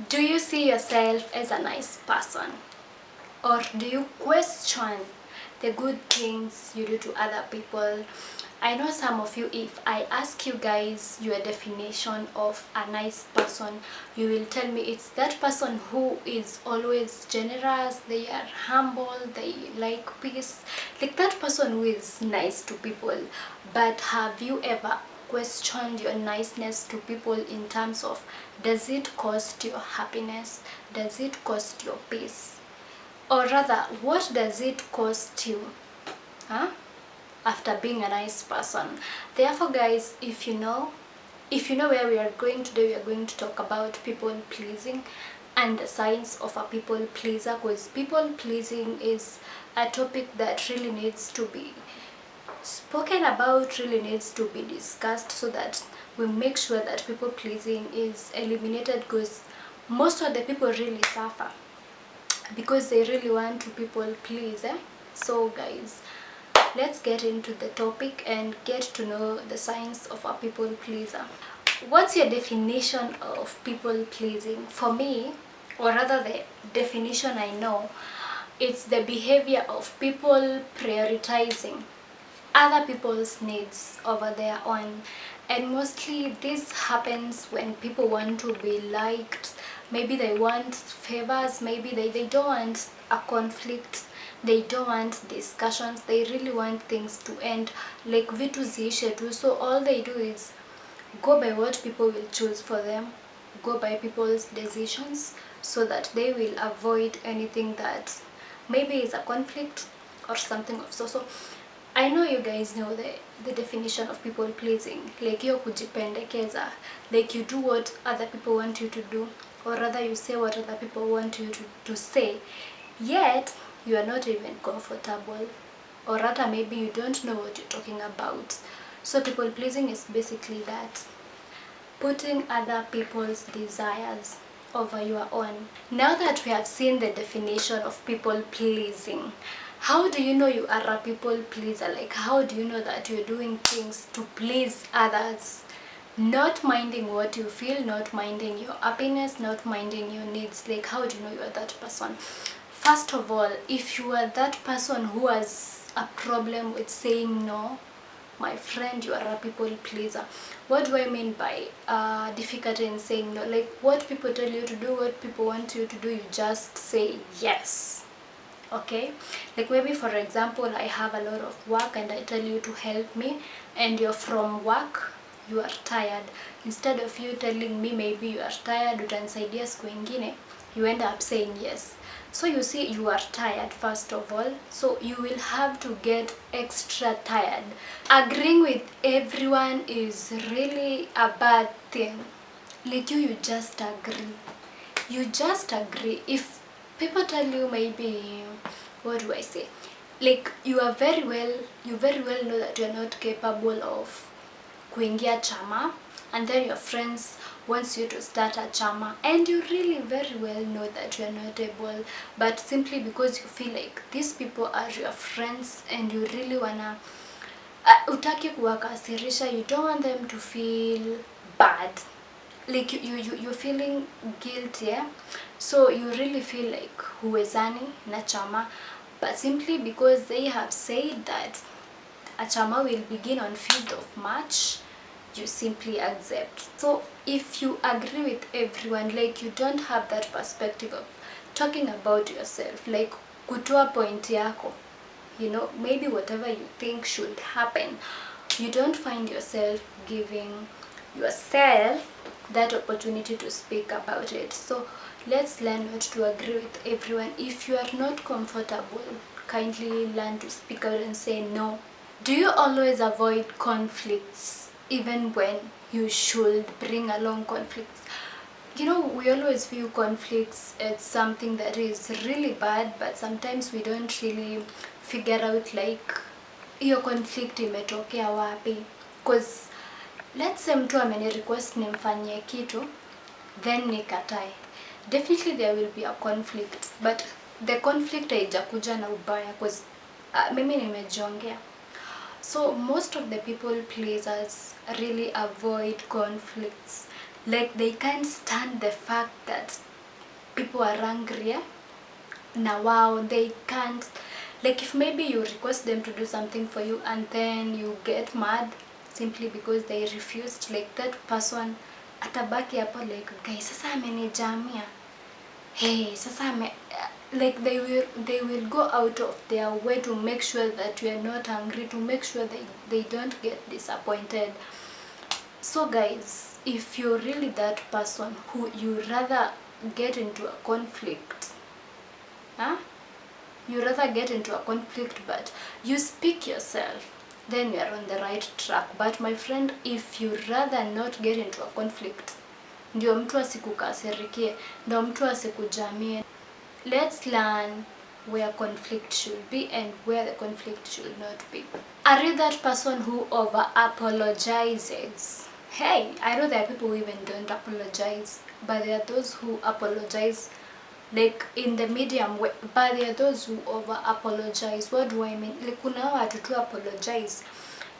Do you see yourself as a nice person? Or do you question the good things you do to other people? I know some of you, if I ask you guys your definition of a nice person, you will tell me it's that person who is always generous, they are humble, they like peace, like that person who is nice to people. But have you ever questioned your niceness to people in terms of, does it cost your happiness? Does it cost your peace? Or rather, what does it cost you, huh, after being a nice person? Therefore guys, if you know where we are going today, we are going to talk about people pleasing and the signs of a people pleaser, because people pleasing is a topic that really needs to be spoken about, really needs to be discussed, so that we make sure that people pleasing is eliminated, because most of the people really suffer because they really want to people please, eh? So guys, let's get into the topic and get to know the signs of a people pleaser. What's your definition of people pleasing? For me, or rather the definition I know, it's the behavior of people prioritizing other people's needs over their own. And mostly this happens when people want to be liked. Maybe they want favors, maybe they don't want a conflict, they don't want discussions, they really want things to end, like vitu ziishe tu. So all they do is go by what people will choose for them, go by people's decisions, so that they will avoid anything that maybe is a conflict or something of so. I know you guys know the definition of people pleasing, like hiyo kujipendekeza, like you do what other people want you to do, or rather you say what other people want you to say, yet you are not even comfortable, or rather maybe you don't know what you're talking about. So people pleasing is basically that, putting other people's desires over your own. Now that we have seen the definition of people pleasing, how do you know you are a people pleaser? Like, how do you know that you're doing things to please others, not minding what you feel, not minding your happiness, not minding your needs? Like, how do you know you are that person? First of all, if you are that person who has a problem with saying no, my friend, you are a people pleaser. What do I mean by difficulty in saying no? Like, what people tell you to do, what people want you to do, you just say yes. Okay, like maybe for example, I have a lot of work and I tell you to help me, and you're from work, you are tired. Instead of you telling me maybe you are tired, utanisaidia siku ingine, you end up saying yes. So you see, you are tired first of all, so you will have to get extra tired. Agreeing with everyone is really a bad thing. Like, you just agree, you just agree. If people tell you maybe, what do I say, like you very well know that you're not capable of kuingia chama, and then your friends wants you to start a chama, and you really very well know that you're not able, but simply because you feel like these people are your friends and you really wanna utaki kuwakasirisha, you don't want them to feel bad, like you're feeling guilty, yeah? So you really feel like huwezani na chama, but simply because they have said that a chama will begin on 5th of March, you simply accept. So if you agree with everyone, like you don't have that perspective of talking about yourself, like kutoa point yako, maybe whatever you think should happen, you don't find yourself giving yourself that opportunity to speak about it. So let's learn not to agree with everyone. If you are not comfortable, kindly learn to speak out and say no. Do you always avoid conflicts even when you should bring along conflicts? We always view conflicts as something that is really bad, but sometimes we don't really figure out like hiyo conflict imetokea wapi. Because let's say mtu ameni request nimfanyie kitu, then nikatae, definitely there will be a conflict, but the conflict haijakuja na ubaya, because mimi nimejongea. So most of the people pleasers really avoid conflicts. Like they can't stand the fact that people are angry. Now wow, they can't, like if maybe you request them to do something for you and then you get mad simply because they refused, like that person atabaki hapo like guys sasa amenijamia, hey sasa like they will go out of their way to make sure that you are not angry, to make sure they don't get disappointed. So guys, if you're really that person who you rather get into a conflict, huh? You rather get into a conflict but you speak yourself, then you are on the right track. But my friend, if you rather not get into a conflict, ndio mtu asikukasirikie, ndio mtu asikujamie. Let's learn where conflict should be and where the conflict should not be. Are you that person who over apologizes? Hey, I know there are people who even don't apologize, but there are those who apologize like in the medium way, but there are those who over apologize. What do I mean? Like kuna watu tu apologize,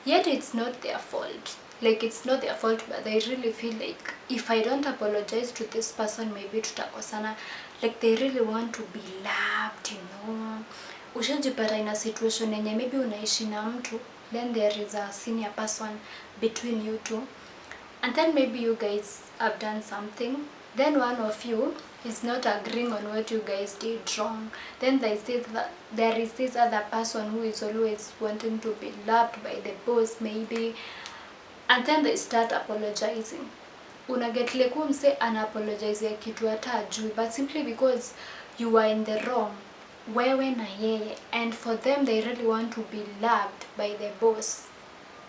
yet it's not their fault. Like it's not their fault, but they really feel like if I don't apologize to this person, maybe tutakosana. Like they really want to be loved, you know. Ushajipata in a situation yenye maybe unaishi na mtu, then there is a senior person between you two, and then maybe you guys have done something, then one of you is not agreeing on what you guys did wrong, then there is this other person who is always wanting to be loved by the boss maybe, and then they start apologizing. Unaget like mse ana apologize kitu hata ajui, but simply because you were in the wrong, wewe na yeye, and for them they really want to be loved by the boss,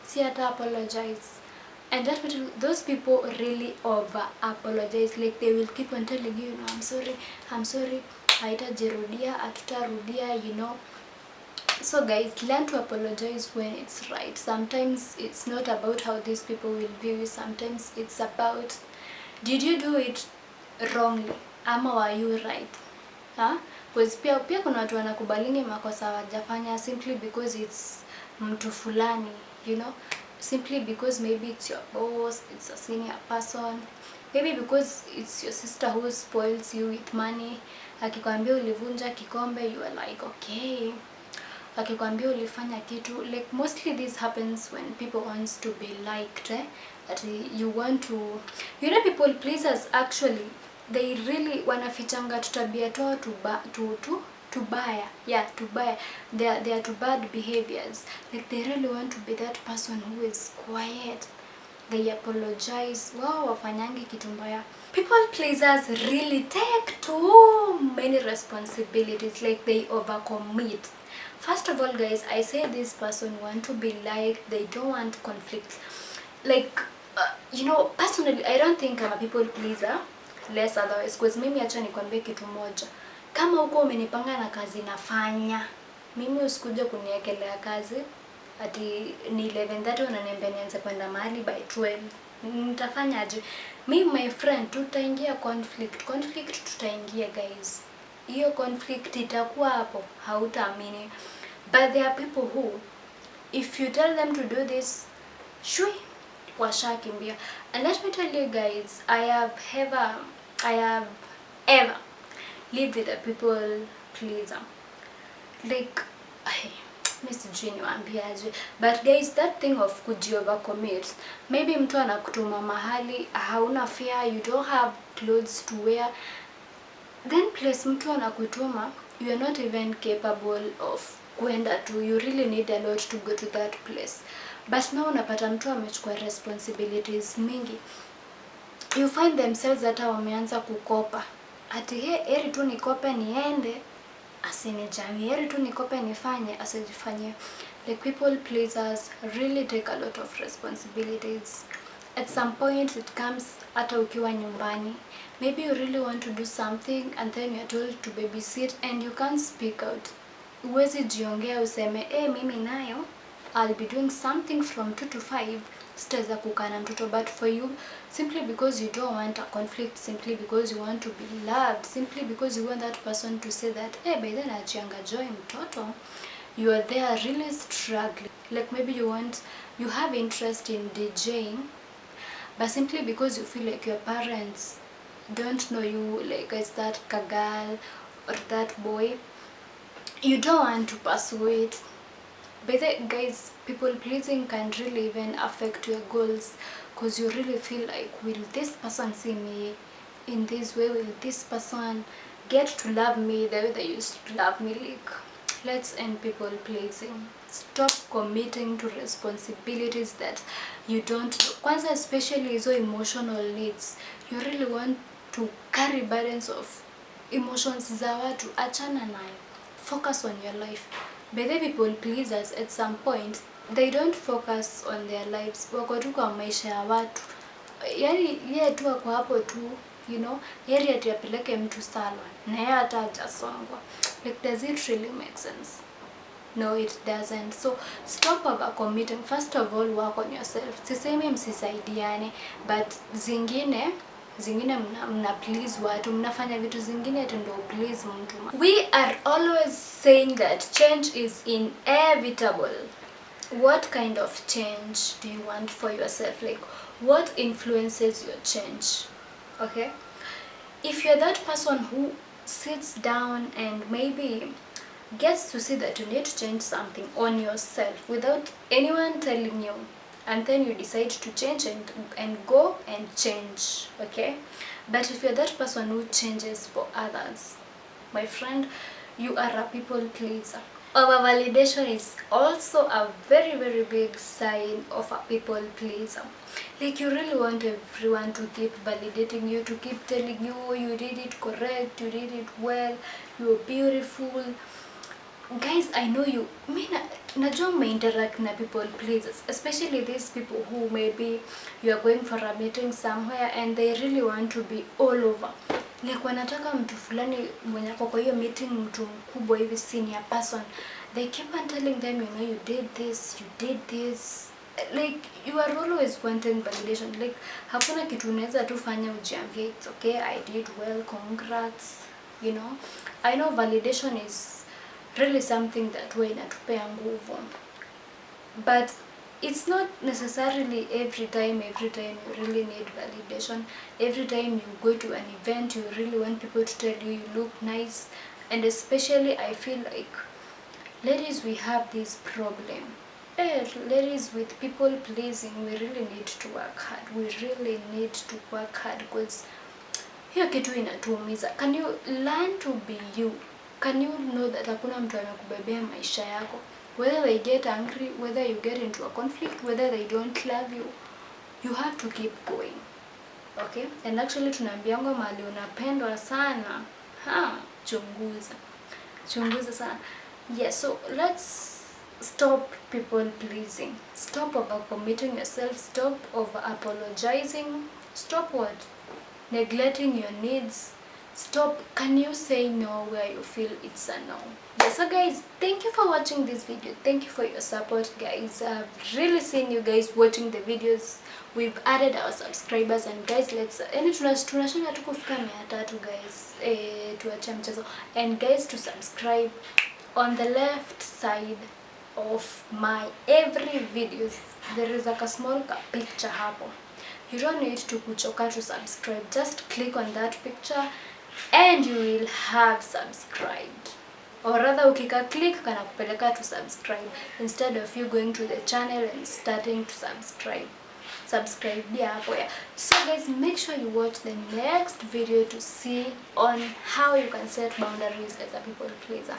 si hata apologize. And that those people really over apologize, like they will keep on telling you, you know, I'm sorry, haitajirudia, hatutarudia, you know. So guys, learn to apologize when it's right. Sometimes it's not about how these people will view you, sometimes it's about did you do it wrongly ama were you right, huh? Because pia kuna watu wanakubalingi makosa wajafanya simply because it's mtu fulani, you know, simply because maybe it's your boss, it's a senior person, maybe because it's your sister who spoils you with money. Akikwambia ulivunja kikombe, you are like okay. Akikwambia ulifanya kitu, like mostly this happens when people wants to be liked, that you want to, you know, people pleasers actually they really wanafichanga tutabia toa tubaya, yeah, tubaya, they are to bad behaviors, like they really want to be that person who is quiet, they apologize, wow wafanyangi kitu mbaya. People pleasers really take too many responsibilities, like they overcommit. First of all guys, I say this person want to be liked, they don't want conflict. Like you know, personally I don't think I'm a people pleaser, less otherwise, because mimi acha nikwambie kitu moja, kama uko umenipanga na kazi nafanya, mimi usikuje kuniekelea kazi ati ni 11:30 unaniambia nianze kwenda mahali by 12. Nitafanya aje? Me my friend tutaingia conflict tutaingia guys, hiyo conflict itakuwa hapo hautaamini. But there are people who if you tell them to do this, shui washakimbia. And let me tell you guys, I have ever lived with a people pleaser, like sijui niwaambiaje, but guys that thing of kujiovercommit, maybe mtu anakutuma mahali hauna fare, you don't have clothes to wear, then place mtu anakutuma you are not even capable of kwenda to, you really need a lot to go to that place, but now unapata mtu amechukua responsibilities mingi, you find themselves hata wameanza kukopa, ati heri tu nikope niende asinijamii, heri tu nikope nifanye asijifanyie. Like people pleasers really take a lot of responsibilities. At some point it comes hata ukiwa nyumbani, maybe you really want to do something and then you are told to babysit and you can't speak out. Uwezi jiongea useme mimi nayo I'll be doing something from 2 to 5, sitaweza kukaa na mtoto, but for you, simply because you don't want a conflict, simply because you want to be loved, simply because you want that person to say that by then ajianga joy mtoto, you are there really struggling. Like maybe you have interest in DJing, but simply because you feel like your parents don't know you like as that girl or that boy, you don't want to pursue it. But then, guys, people pleasing can really even affect your goals, because you really feel like, will this person see me in this way? Will this person get to love me the way they used to love me? Like, let's end people pleasing. Stop committing to responsibilities that you don't do. Kwanza, especially hizo emotional needs, you really want to carry burdens of emotions za watu. Achana nayo, focus on your life. But the people pleasers, at some point they don't focus on their lives, wako tu kwa maisha ya watu. Yani yeye tu ako hapo tu, you know, heri ati apeleke mtu salon na yeye hata hajasongwa. Like, does it really make sense? No, it doesn't. So stop over committing. First of all, work on yourself. Sisemi msisaidiane, but zingine mna please watu, mnafanya vitu zingine ati ndio please mtu. We are always saying that change is inevitable. What kind of change do you want for yourself? Like, what influences your change? Okay, if you're that person who sits down and maybe gets to see that you need to change something on yourself without anyone telling you, and then you decide to change and go and change, okay? But if you're that person who changes for others, my friend, you are a people pleaser. Over validation is also a very, very big sign of a people pleaser. Like, you really want everyone to keep validating you, to keep telling you, oh, you did it correct, you did it well, you're beautiful. Guys, I know you. Najua interact na people pleasers, especially these people who maybe you are going for a meeting somewhere and they really want to be all over. Like, wanataka mtu fulani mwenye ako kwa hiyo meeting, mtu mkubwa hivi, senior person, they keep on telling them, you know, you did this, you did this. Like, you are always wanting validation. Like, hakuna kitu unaweza tu fanya ujiambie it's okay, I did well, congrats, you know. I know validation is really something that huwa inatupea nguvu, but it's not necessarily every time you really need validation. Every time you go to an event, you really want people to tell you you look nice. And especially, I feel like, ladies, we have this problem. Ladies, with people pleasing, we really need to work hard. We really need to work hard, because hiyo kitu inatuumiza. Can you learn to be you? Can you know that hakuna mtu anakubebea maisha yako? Whether they get angry, whether you get into a conflict, whether they don't love you, you have to keep going. Okay? And actually, tunaambiangwa mahali unapendwa sana, chunguza sana. Yeah, so let's stop people pleasing. Stop over committing yourself. Stop over apologizing. Stop what? Neglecting your needs. Stop. Can you say no where you feel it's a no? Yeah, so guys, thank you for watching this video. Thank you for your support, guys. I've really seen you guys watching the videos. We've added our subscribers, and guys, let's tunashinda tu kufika 300, guys. Tuache mchezo. And guys, to subscribe on the left side of my every video, there is like a small picture hapo. You don't need to kuchoka to subscribe. Just click on that picture and you will have subscribed. Or rather, ukika click kana kupeleka to subscribe, instead of you going to the channel and starting to subscribe. Subscribe hapo ya. So guys, make sure you watch the next video to see on how you can set boundaries as a people pleaser.